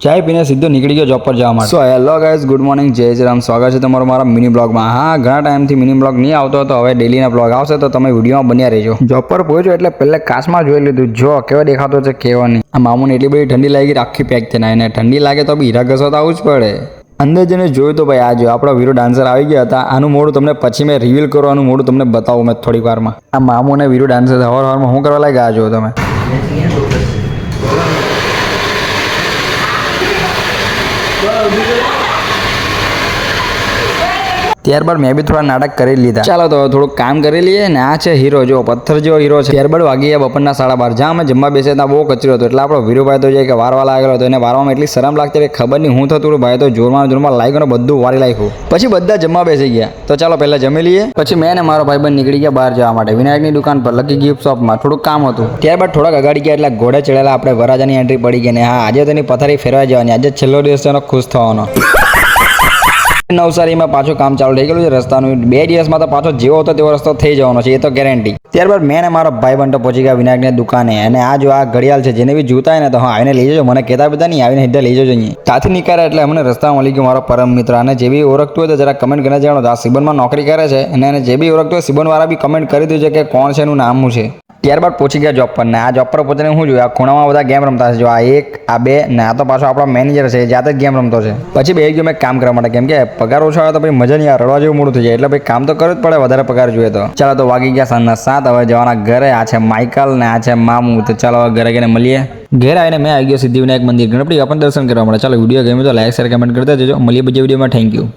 ચાય પીને સીધો નીકળી ગયો જોબ પર જવા માટે. So hello guys, good morning, જય શ્રી રામ. સ્વાગત છે તમારું મારા મિની બ્લોગમાં. હા, ઘણા ટાઈમથી મિની બ્લોગ નહીં આવતો હતો, હવે ડેલીના બ્લોગ આવશે તો તમે વિડીયોમાં બન્યા રહેજો. જોબ પર પહોંચ્યો એટલે પહેલે કાચમાં જોઈ લીધું, જો કેવો દેખાતો છે કેવો નહીં. આ મામૂને એટલી બધી ઠંડી લાગી આખી પેક થઈને, એને ઠંડી લાગે તો બી હીરા ઘસો તો આવું જ પડે. અંદર જઈને જોયું તો ભાઈ આ જો આપણો વીરો ડાન્સર આવી ગયા હતા. આનું મોડું તમને પછી મેં રિવીલ કરવાનું મોડું તમને બતાવું મેં થોડીક વારમાં. આ મામુ ને વીરો ડાન્સર હવારમાં શું કરવા લાગ્યા આ જો તમે. ત્યારબાદ મેં બી થોડા નાટક કરી લીધા. ચાલો તો થોડુંક કામ કરી લઈએ ને. આ છે હીરો, જો પથ્થર જેવો હીરો છે. ત્યારબાદ વાગી ગયા બપોરના 12:30. જ્યાં અમે જમવા બેસે ત્યાં બહુ કચરો હતો એટલે આપણો વીરુભાઈ તો જાય કે વારવા લાગેલો હતો. એને વારવામાં એટલી શરમ લાગતી કે ખબર નહીં હું થતું. ભાઈ તો જોરમાં લાગ્યો ને બધું વારી લાગ્યું. પછી બધા જમવા બેસી ગયા. તો ચાલો પહેલા જમી લઈએ. પછી મેં ને મારો ભાઈબંધ નીકળી ગયા બહાર જવા માટે વિનાયકની દુકાન પર, લકી ગિફ્ટ શોપમાં થોડુંક કામ હતું. ત્યારબાદ થોડાક અગાડી ગયા એટલે ઘોડે ચડેલા આપણે વરાજાની એન્ટ્રી પડી ગઈ ને હા આજે તેની પથારી ફેરવા જવાની. આજે છેલ્લો દિવસ તેનો ખુશ થવાનો. નવસારીમાં પાછું કામ ચાલુ થઈ ગયું છે રસ્તાનું. 2 દિવસમાં તો પાછો જેવો હતો તેવો રસ્તો થઈ જવાનો છે, એ તો ગેરંટી. ત્યારબાદ મેં ને મારો ભાઈ બંધ પહોંચી ગયા વિનાયકની દુકાને. અને આ જો આ ઘડિયાળ છે, જેને બી જોતા હોય ને તો હા આવીને લઈ જજો. મને કહેતા બધા નહીં, આવીને સીધા લઈ જજો અહીંયા. ત્યાંથી નીકળ્યા એટલે અમને રસ્તામાં મળી ગયો મારો પરમ મિત્ર. અને જે બી ઓળખતું હોય તો જરા કમેન્ટ કરીને જાણો. આ સિબનમાં નોકરી કરે છે અને એને જે બી ઓળખતું હોય સિબનવાળા બી કમેન્ટ કરી દીધું છે કે કોણ છે, એનું નામ શું છે. ત્યારબાદ પહોંચી ગયા જોબ પર. ને આ જોબ પર પહોંચીને શું જોયું, આ ખૂણામાં બધા ગેમ રમતા છે. જો આ 1 આ 2 ને આ તો પાછો આપણો મેનેજર છે, જાતે જ ગેમ રમતો છે. પછી બે ગયો મેં કામ કરવા માટે, કેમ કે પગાર ઓછો આવે તો પછી મજા નહીં આવે, રડવા જેવું મોડું થઈ જાય. એટલે ભાઈ કામ તો કરવું જ પડે, વધારે પગાર જોઈએ તો. ચાલો તો વાગી ગયા સાંજના 7. હવે જવાના ઘરે. આ છે માઇકલ ને આ છે મામુ. તો ચાલો હવે ઘરે ગઈને મળીએ. ઘરે આવીને મેં આવી ગયો સિદ્ધિવિનાયક મંદિર ગણપતિ બાપાના દર્શન કરવા માટે. ચાલો વિડીયો ગમ્યો તો લાઈક શેર કમેન્ટ કરતા જજો. મળીએ બીજા વિડીયોમાં. Thank you.